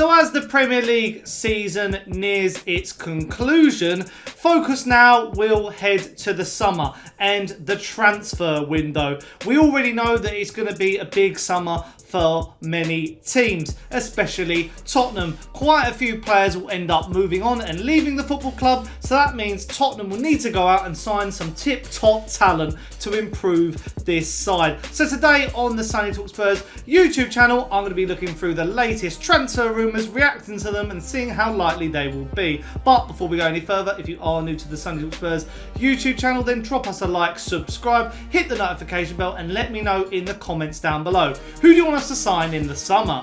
So as the Premier League season nears its conclusion, focus now will head to the summer and the transfer window. We already know that it's going to be a big summer for many teams, especially Tottenham. Quite a few players will end up moving on and leaving the football club, so that means Tottenham will need to go out and sign some tip-top talent to improve this side. So today on the Sunny Talk Spurs YouTube channel, I'm going to be looking through the latest transfer rumours, reacting to them and seeing how likely they will be. But before we go any further, if you are new to the Sunny Talk Spurs YouTube channel, then drop us a like, subscribe, hit the notification bell and let me know in the comments down below. Who do you want us to sign in the summer?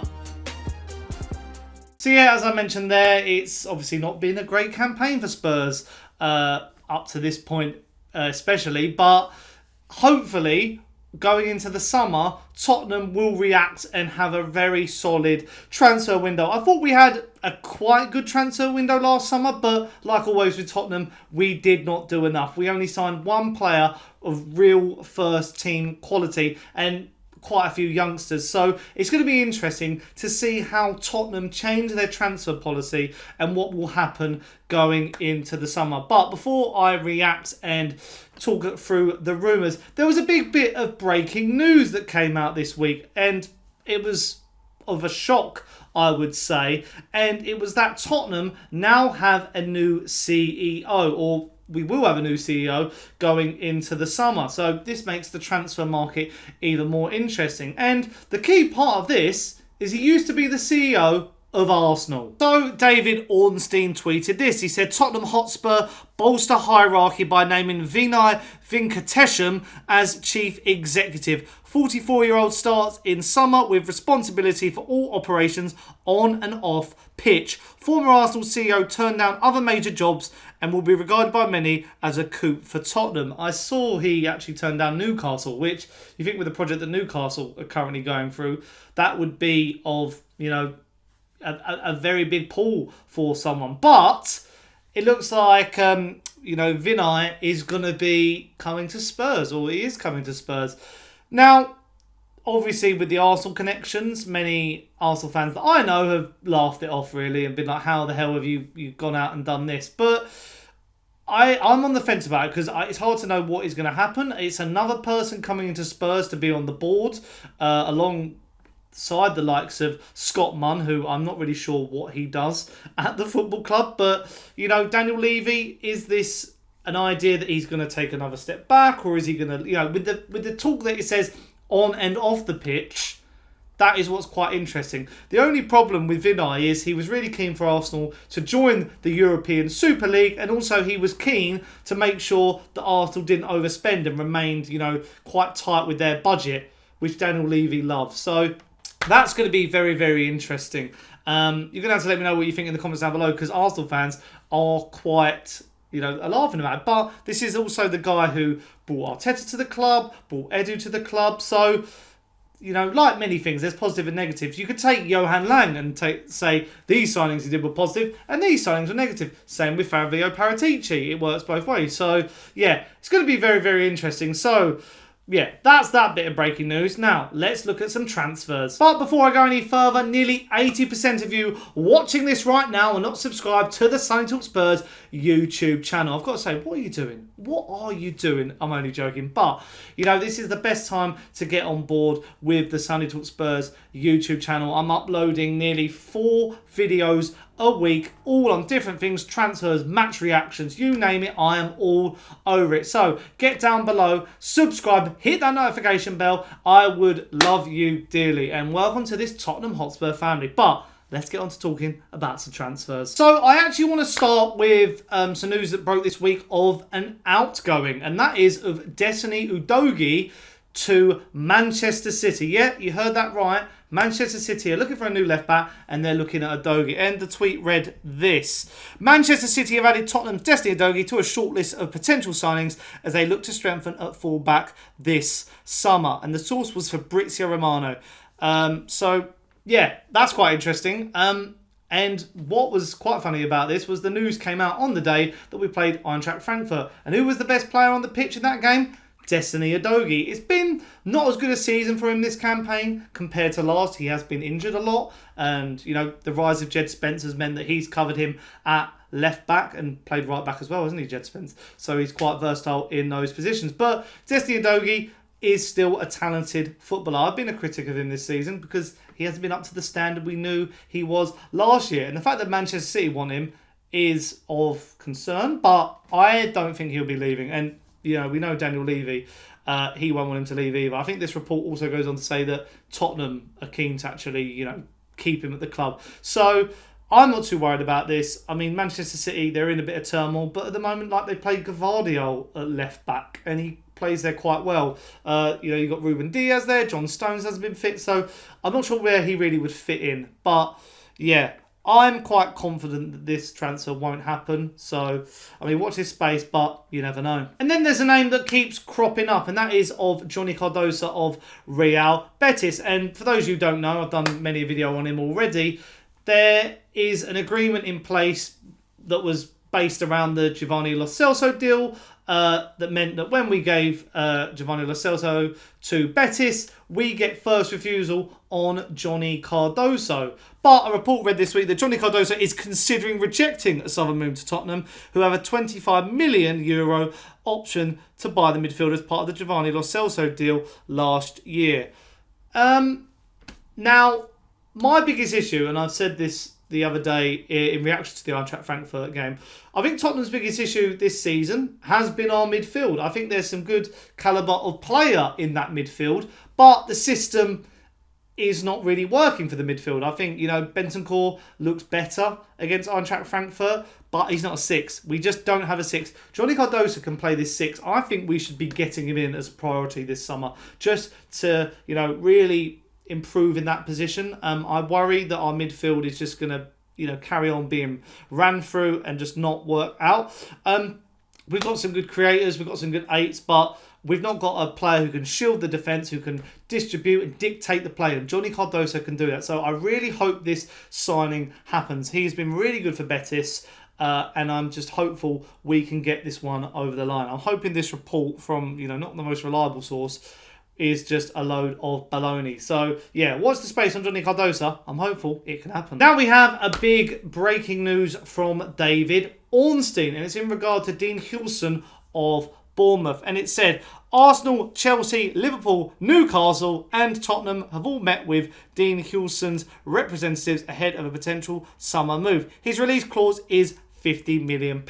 So yeah, as I mentioned there, it's obviously not been a great campaign for Spurs up to this point especially, but hopefully going into the summer, Tottenham will react and have a very solid transfer window. I thought we had a quite good transfer window last summer, but like always with Tottenham, we did not do enough. We only signed one player of real first team quality and quite a few youngsters. So it's going to be interesting to see how Tottenham change their transfer policy and what will happen going into the summer. But before I react and talk through the rumours, there was a big bit of breaking news that came out this week, and it was of a shock, I would say, and it was that Tottenham now have a new CEO, or we will have a new CEO going into the summer. So this makes the transfer market even more interesting. And the key part of this is he used to be the CEO of Arsenal. So David Ornstein tweeted this. He said, Tottenham Hotspur bolster hierarchy by naming Vinai Venkatesham as chief executive. 44-year-old starts in summer with responsibility for all operations on and off pitch. Former Arsenal CEO turned down other major jobs and will be regarded by many as a coup for Tottenham. I saw he actually turned down Newcastle, which you think with the project that Newcastle are currently going through, that would be of, you know, a very big pull for someone. But it looks like, Vinai is going to be coming to Spurs, or he is coming to Spurs. Now, obviously with the Arsenal connections, many Arsenal fans that I know have laughed it off really and been like, how the hell have you gone out and done this? But I'm on the fence about it because it's hard to know what is going to happen. It's another person coming into Spurs to be on the board alongside the likes of Scott Munn, who I'm not really sure what he does at the football club. But, you know, Daniel Levy, is this an idea that he's going to take another step back, or is he going to, you know, with the talk that it says on and off the pitch, that is what's quite interesting. The only problem with Vinai is he was really keen for Arsenal to join the European Super League, and also he was keen to make sure that Arsenal didn't overspend and remained, you know, quite tight with their budget, which Daniel Levy loves. So that's going to be very, very interesting. You're going to have to let me know what you think in the comments down below, because Arsenal fans are quite, you know, are laughing about it. But this is also the guy who brought Arteta to the club, brought Edu to the club. So, you know, like many things, there's positive and negatives. You could take Johan Lang and say these signings he did were positive and these signings were negative. Same with Fabio Paratici. It works both ways. So, yeah, it's going to be very, very interesting. So, yeah, that's that bit of breaking news. Now, let's look at some transfers. But before I go any further, nearly 80% of you watching this right now are not subscribed to the Sunny Talk Spurs YouTube channel. I've got to say, what are you doing? What are you doing? I'm only joking. But, you know, this is the best time to get on board with the Sunny Talk Spurs YouTube channel. I'm uploading nearly 4 videos a week, all on different things, transfers, match reactions, you name it, I am all over it. So get down below, subscribe, hit that notification bell. I would love you dearly, and welcome to this Tottenham Hotspur family. But let's get on to talking about some transfers. So I actually want to start with some news that broke this week of an outgoing, and that is of Destiny Udogie to Manchester City. Yeah, you heard that right. Manchester City are looking for a new left-back and they're looking at Udogie. And the tweet read this. Manchester City have added Tottenham's Destiny Udogie to a short list of potential signings as they look to strengthen at full-back this summer. And the source was Fabrizio Romano. So, yeah, that's quite interesting. And what was quite funny about this was the news came out on the day that we played Eintracht Frankfurt. And who was the best player on the pitch in that game? Destiny Udogie. It's been not as good a season for him this campaign compared to last. He has been injured a lot, and the rise of Jed Spence has meant that he's covered him at left back and played right back as well, hasn't he, Jed Spence? So he's quite versatile in those positions. But Destiny Udogie is still a talented footballer. I've been a critic of him this season because he hasn't been up to the standard we knew he was last year. And the fact that Manchester City want him is of concern, but I don't think he'll be leaving. And, we know Daniel Levy, he won't want him to leave either. I think this report also goes on to say that Tottenham are keen to actually, keep him at the club. So I'm not too worried about this. I mean, Manchester City, they're in a bit of turmoil, but at the moment, they play Gvardiol at left back, and he plays there quite well. You've got Ruben Diaz there, John Stones hasn't been fit, so I'm not sure where he really would fit in. But, yeah, I'm quite confident that this transfer won't happen. So, watch this space, but you never know. And then there's a name that keeps cropping up, and that is of Johnny Cardoso of Real Betis. And for those who don't know, I've done many a video on him already. There is an agreement in place that was based around the Giovanni Lo Celso deal that meant that when we gave Giovanni Lo Celso to Betis, we get first refusal on Johnny Cardoso. But a report read this week that Johnny Cardoso is considering rejecting a southern move to Tottenham, who have a €25 million option to buy the midfield as part of the Giovanni Lo Celso deal last year. Now, my biggest issue, and I've said this the other day in reaction to the Eintracht Frankfurt game, I think Tottenham's biggest issue this season has been our midfield. I think there's some good calibre of player in that midfield, but the system is not really working for the midfield. I think, Bentancur looks better against Eintracht Frankfurt, but he's not a 6. We just don't have a 6. Johnny Cardoso can play this 6. I think we should be getting him in as a priority this summer, just to, really improve in that position. I worry that our midfield is just going to, carry on being ran through and just not work out. We've got some good creators, we've got some good 8s, but we've not got a player who can shield the defence, who can distribute and dictate the play, and Johnny Cardoso can do that. So I really hope this signing happens. He's been really good for Betis, and I'm just hopeful we can get this one over the line. I'm hoping this report from, not the most reliable source is just a load of baloney. So, yeah, watch the space on Johnny Cardoso. I'm hopeful it can happen. Now we have a big breaking news from David Ornstein, and it's in regard to Dean Huijsen of Bournemouth. And it said, Arsenal, Chelsea, Liverpool, Newcastle and Tottenham have all met with Dean Huijsen's representatives ahead of a potential summer move. His release clause is £50 million.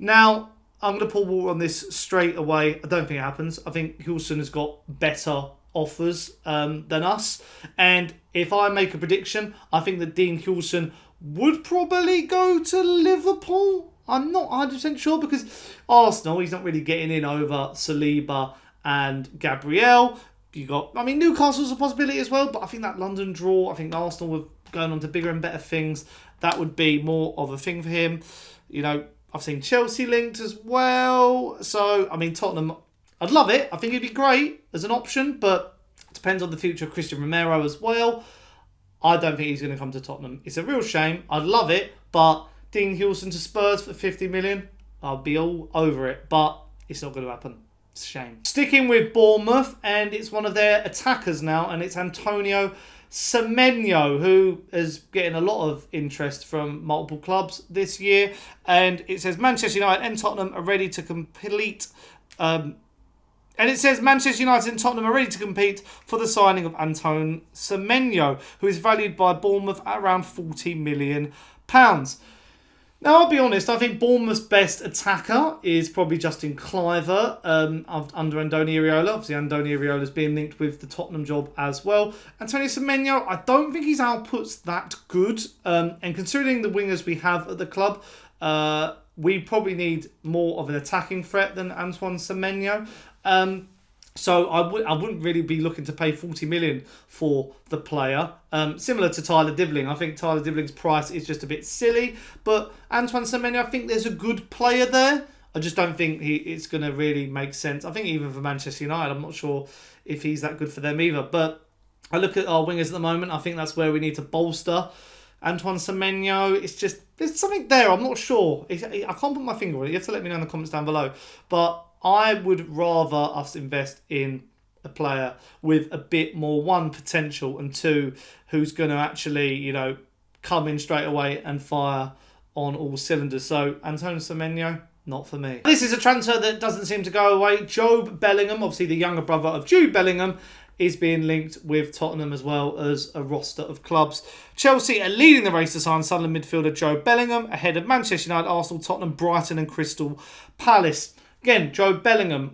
Now, I'm going to pull water on this straight away. I don't think it happens. I think Huijsen has got better offers than us. And if I make a prediction, I think that Dean Huijsen would probably go to Liverpool. I'm not 100% sure because Arsenal, he's not really getting in over Saliba and Gabriel. Newcastle's a possibility as well, but I think that London draw, I think Arsenal were going on to bigger and better things. That would be more of a thing for him. I've seen Chelsea linked as well. So, Tottenham, I'd love it. I think it'd be great as an option, but it depends on the future of Christian Romero as well. I don't think he's going to come to Tottenham. It's a real shame. I'd love it, but Dean Huijsen to Spurs for $50 million, I'll be all over it, but it's not going to happen. It's a shame. Sticking with Bournemouth, and it's one of their attackers now, and it's Antonio Semenyo, who is getting a lot of interest from multiple clubs this year. And it says Manchester United and Tottenham are ready to complete. And it says Manchester United and Tottenham are ready to compete for the signing of Antoine Semenyo, who is valued by Bournemouth at around £40 million. Now, I'll be honest, I think Bournemouth's best attacker is probably Justin Cliver under Andoni Iraola. Obviously, Andoni Iraola's being linked with the Tottenham job as well. Antonio Semenyo, I don't think his output's that good. And considering the wingers we have at the club, we probably need more of an attacking threat than Antoine Semenyo. So I wouldn't really be looking to pay $40 million for the player. Similar to Tyler Dibling. I think Tyler Dibling's price is just a bit silly. But Antoine Semenyo, I think there's a good player there. I just don't think it's going to really make sense. I think even for Manchester United, I'm not sure if he's that good for them either. But I look at our wingers at the moment. I think that's where we need to bolster. Antoine Semenyo, it's just, there's something there. I'm not sure. I can't put my finger on it. You have to let me know in the comments down below. But I would rather us invest in a player with a bit more, one, potential, and two, who's going to actually, come in straight away and fire on all cylinders. So, Antoine Semenyo, not for me. This is a transfer that doesn't seem to go away. Jobe Bellingham, obviously the younger brother of Jude Bellingham, is being linked with Tottenham as well as a roster of clubs. Chelsea are leading the race to sign Sunderland midfielder Jobe Bellingham ahead of Manchester United, Arsenal, Tottenham, Brighton and Crystal Palace. Again, Jobe Bellingham.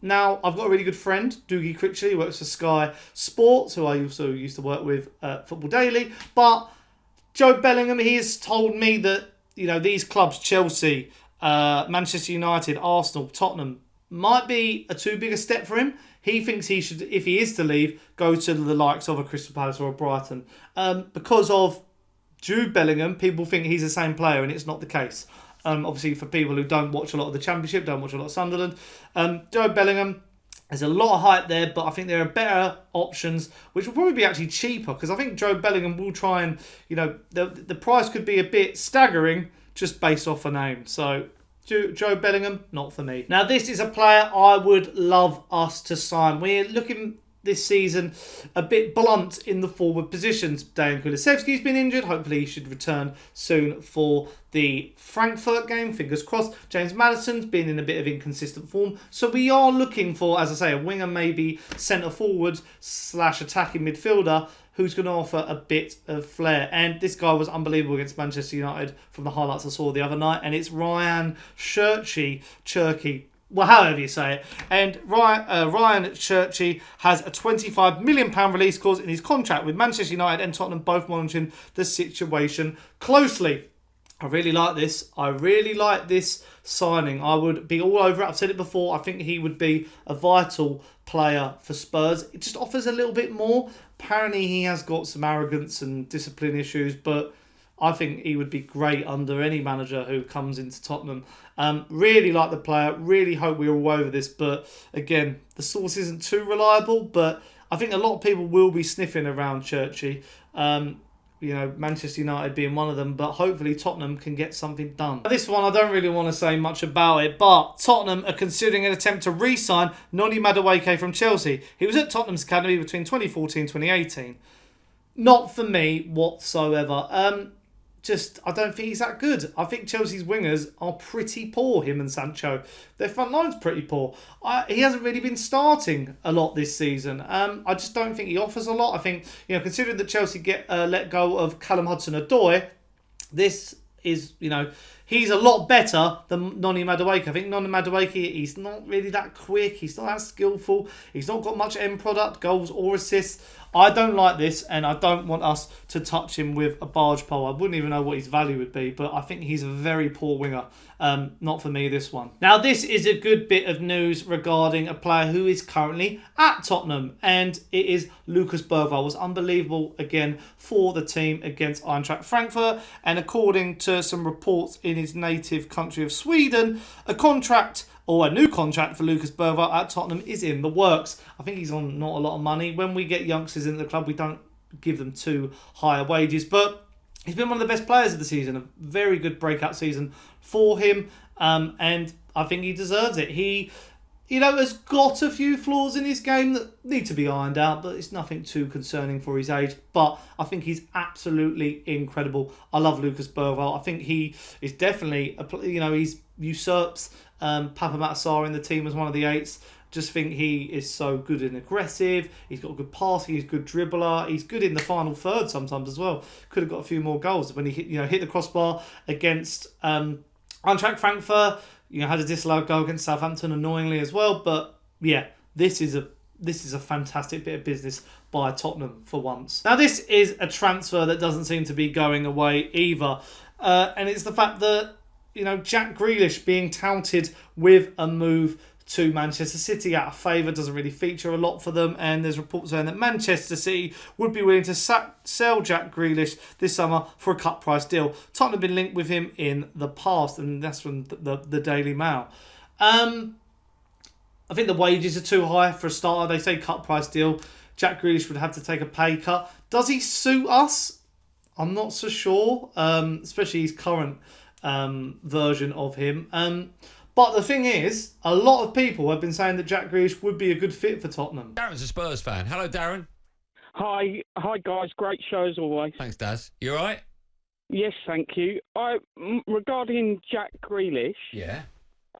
Now, I've got a really good friend, Udogie Critchley, who works for Sky Sports, who I also used to work with at Football Daily. But Jobe Bellingham, he has told me that, these clubs, Chelsea, Manchester United, Arsenal, Tottenham, might be a too big a step for him. He thinks he should, if he is to leave, go to the likes of a Crystal Palace or a Brighton. Because of Jude Bellingham, people think he's the same player, and it's not the case. Obviously, for people who don't watch a lot of the Championship, don't watch a lot of Sunderland, Jobe Bellingham, there's a lot of hype there, but I think there are better options, which will probably be actually cheaper, because I think Jobe Bellingham will try and, the price could be a bit staggering just based off a name. So, Jobe Bellingham, not for me. Now, this is a player I would love us to sign. We're looking this season a bit blunt in the forward positions. Dejan Kulusevski's been injured. Hopefully he should return soon for the Frankfurt game. Fingers crossed. James Maddison's been in a bit of inconsistent form. So we are looking for, as I say, a winger, maybe centre forward / attacking midfielder who's going to offer a bit of flair. And this guy was unbelievable against Manchester United from the highlights I saw the other night. And it's Rayan Cherki. Well, however you say it. And Rayan Cherki has a £25 million release clause in his contract with Manchester United and Tottenham, both monitoring the situation closely. I really like this. I really like this signing. I would be all over it. I've said it before. I think he would be a vital player for Spurs. It just offers a little bit more. Apparently, he has got some arrogance and discipline issues, but I think he would be great under any manager who comes into Tottenham. Really like the player. Really hope we're all over this. But again, the source isn't too reliable. But I think a lot of people will be sniffing around Cherki. Manchester United being one of them. But hopefully Tottenham can get something done. This one, I don't really want to say much about it. But Tottenham are considering an attempt to re-sign Noni Madueke from Chelsea. He was at Tottenham's academy between 2014 and 2018. Not for me whatsoever. I don't think he's that good. I think Chelsea's wingers are pretty poor, him and Sancho. Their front line's pretty poor. He hasn't really been starting a lot this season. I just don't think he offers a lot. I think, considering that Chelsea let go of Callum Hudson-Odoi, this is, he's a lot better than Noni Madueke. I think Noni Madueke, he's not really that quick. He's not that skillful. He's not got much end product, goals or assists. I don't like this, and I don't want us to touch him with a barge pole. I wouldn't even know what his value would be, but I think he's a very poor winger. Not for me, this one. Now, this is a good bit of news regarding a player who is currently at Tottenham, and it is Lucas Bergvall. Was unbelievable again for the team against Eintracht Frankfurt, and according to some reports in his native country of Sweden, a new contract for Lucas Bergvall at Tottenham is in the works. I think he's on not a lot of money. When we get youngsters into the club, we don't give them too high wages. But he's been one of the best players of the season. A very good breakout season for him. And I think he deserves it. He, has got a few flaws in his game that need to be ironed out, but it's nothing too concerning for his age. But I think he's absolutely incredible. I love Lucas Bergvall. I think he is definitely, he usurps Papa Matsar in the team as one of the eights. Just think he is so good and aggressive. He's got good passing. He's a good dribbler. He's good in the final third sometimes as well. Could have got a few more goals when he hit the crossbar against Eintracht Frankfurt. Had a disallowed goal against Southampton annoyingly as well. But yeah, this is a fantastic bit of business by Tottenham for once. Now, this is a transfer that doesn't seem to be going away either, and it's the fact that Jack Grealish being touted with a move to Manchester City out of favour doesn't really feature a lot for them, and there's reports saying that Manchester City would be willing to sell Jack Grealish this summer for a cut price deal. Tottenham have been linked with him in the past, and that's from the Daily Mail. I think the wages are too high for a starter. They say cut price deal. Jack Grealish would have to take a pay cut. Does he suit us? I'm not so sure, especially his current version of him. But the thing is, a lot of people have been saying that Jack Grealish would be a good fit for Tottenham. Darren's a Spurs fan. Hello, Darren. Hi guys. Great show as always. Thanks, Daz. You all right? Yes, thank you. Regarding Jack Grealish, Yeah.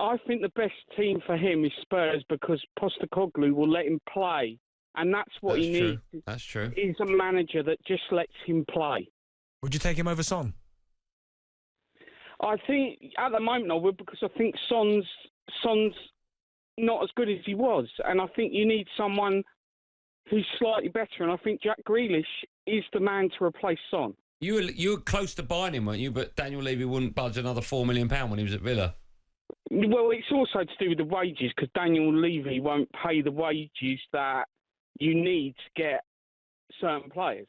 I think the best team for him is Spurs because Postecoglou will let him play, and that's what he needs. That's true. He's a manager that just lets him play. Would you take him over Son? I think at the moment I would, because I think Son's not as good as he was, and I think you need someone who's slightly better, and I think Jack Grealish is the man to replace Son. You were close to buying him, weren't you? But Daniel Levy wouldn't budge another £4 million when he was at Villa. Well, it's also to do with the wages, because Daniel Levy won't pay the wages that you need to get certain players.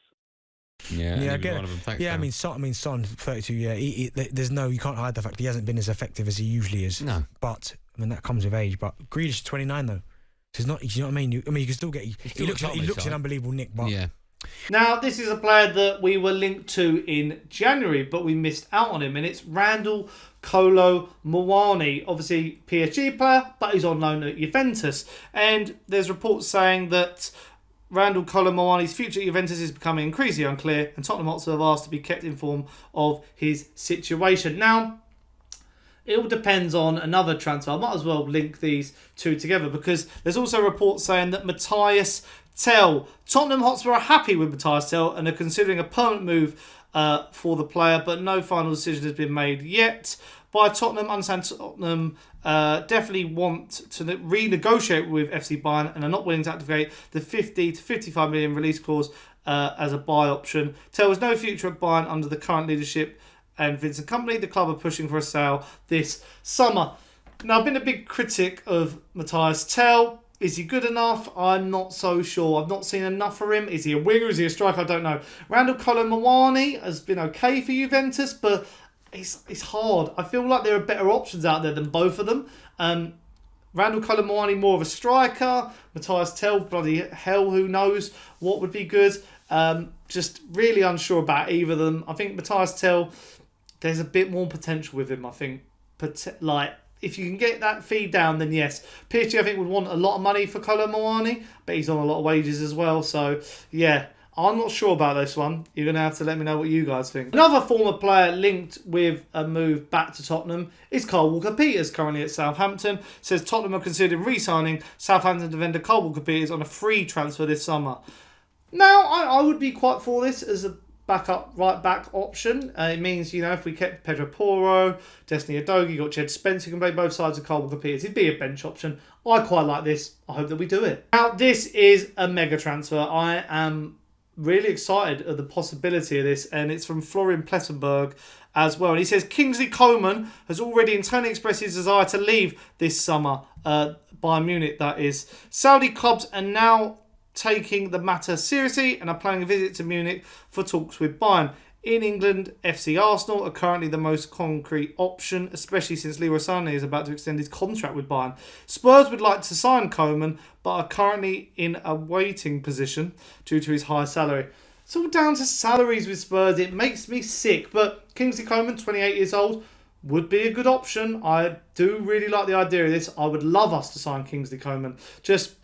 Yeah, I get it. Thanks, yeah, Dan. Son, 32. Yeah, there's no, you can't hide the fact that he hasn't been as effective as he usually is. No, but I mean that comes with age. But Grealish is 29 though. So he's not. You know what I mean? You can still get. He looks an unbelievable nick. But yeah. Now, this is a player that we were linked to in January, but we missed out on him, and it's Randall Kolo Muani. Obviously, PSG player, but he's on loan at Juventus. And there's reports saying that Randall Kolo Muani's future at Juventus is becoming increasingly unclear, and Tottenham Hotspur have asked to be kept informed of his situation. Now, it all depends on another transfer. I might as well link these two together, because there's also reports saying that Matthias Tell. Tottenham Hotspur are happy with Matthias Tell and are considering a permanent move for the player, but no final decision has been made yet by Tottenham. Understand Tottenham definitely want to renegotiate with FC Bayern and are not willing to activate the 50 to 55 million release clause as a buy option. Tell has no future at Bayern under the current leadership and Vincent Company. The club are pushing for a sale this summer. Now, I've been a big critic of Matthias Tell. Is he good enough? I'm not so sure. I've not seen enough for him. Is he a winger? Is he a striker? I don't know. Randall Kolo Muani has been okay for Juventus, but it's hard. I feel like there are better options out there than both of them. Randall Kolo Muani more of a striker. Matthias Tell, bloody hell, who knows what would be good. Just really unsure about either of them. I think Matthias Tell, there's a bit more potential with him, I think. If you can get that fee down, then yes. PSG, I think, would want a lot of money for Kolo Muani, but he's on a lot of wages as well. So, yeah, I'm not sure about this one. You're going to have to let me know what you guys think. Another former player linked with a move back to Tottenham is Kyle Walker-Peters, currently at Southampton. Says Tottenham are considering re-signing Southampton defender Kyle Walker-Peters on a free transfer this summer. Now, I would be quite for this as a backup right back option. It means, if we kept Pedro Porro, Destiny Udogie, got Jed Spence, who can play both sides of Kyle Walker-Peters, he'd be a bench option. I quite like this. I hope that we do it. Now, this is a mega transfer. I am really excited at the possibility of this, and it's from Florian Plettenberg as well. And he says Kingsley Coman has already internally expressed his desire to leave this summer, Bayern Munich, that is. Saudi clubs are now taking the matter seriously and are planning a visit to Munich for talks with Bayern. In England, FC Arsenal are currently the most concrete option, especially since Leroy Sané is about to extend his contract with Bayern. Spurs would like to sign Coman, but are currently in a waiting position due to his high salary. It's all down to salaries with Spurs. It makes me sick, but Kingsley Coman, 28 years old, would be a good option. I do really like the idea of this. I would love us to sign Kingsley Coman. Just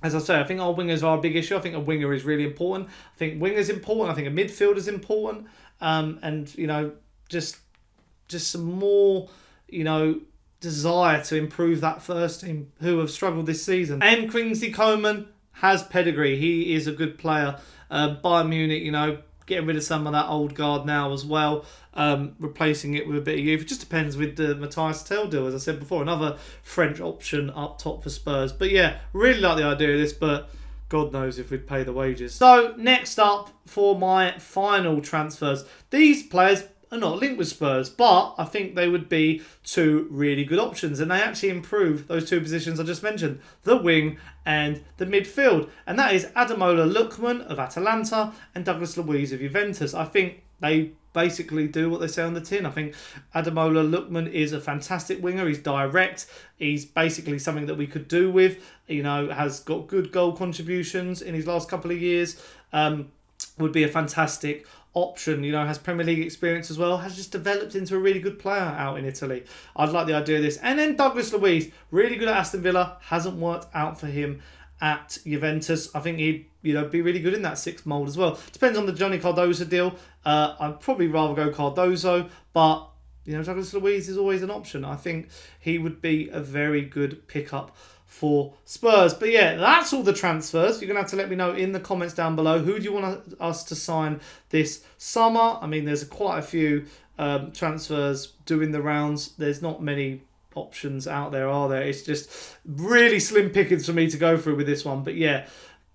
as I say, I think our wingers are a big issue. I think a winger is really important. I think wingers important. I think a midfielder is important. And just some more, desire to improve that first team who have struggled this season. And Kingsley Coman has pedigree. He is a good player. Bayern Munich, getting rid of some of that old guard now as well, replacing it with a bit of youth. It just depends with the Matthias Tell deal, as I said before, another French option up top for Spurs. But yeah, really like the idea of this, but God knows if we'd pay the wages. So next up for my final transfers. These players are not linked with Spurs, but I think they would be two really good options, and they actually improve those two positions I just mentioned, the wing and the midfield. And that is Ademola Lookman of Atalanta and Douglas Luiz of Juventus. I think they basically do what they say on the tin. I think Ademola Lookman is a fantastic winger. He's direct. He's basically something that we could do with. Has got good goal contributions in his last couple of years. Would be a fantastic option, has Premier League experience as well, has just developed into a really good player out in Italy. I'd like the idea of this. And then Douglas Luiz, really good at Aston Villa, hasn't worked out for him at Juventus. I think he'd be really good in that sixth mould as well. Depends on the Johnny Cardoso deal. I'd probably rather go Cardoso, but Douglas Luiz is always an option. I think he would be a very good pickup for Spurs. But yeah, that's all the transfers. You're going to have to let me know in the comments down below. Who do you want us to sign this summer? I mean, there's quite a few transfers doing the rounds. There's not many options out there, are there? It's just really slim pickings for me to go through with this one. But yeah,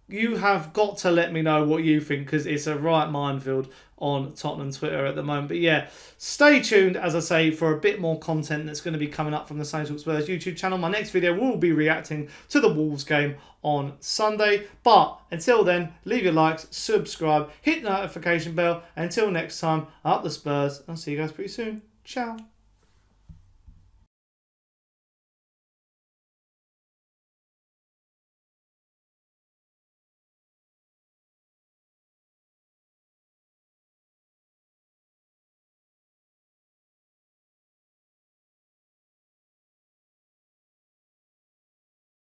you have got to let me know what you think, because it's a right minefield on Tottenham Twitter at the moment. But yeah, stay tuned, as I say, for a bit more content that's going to be coming up from the Saints Talk Spurs YouTube channel. My next video will be reacting to the Wolves game on Sunday. But until then, leave your likes, subscribe, hit the notification bell. And until next time, up the Spurs. I'll see you guys pretty soon. Ciao.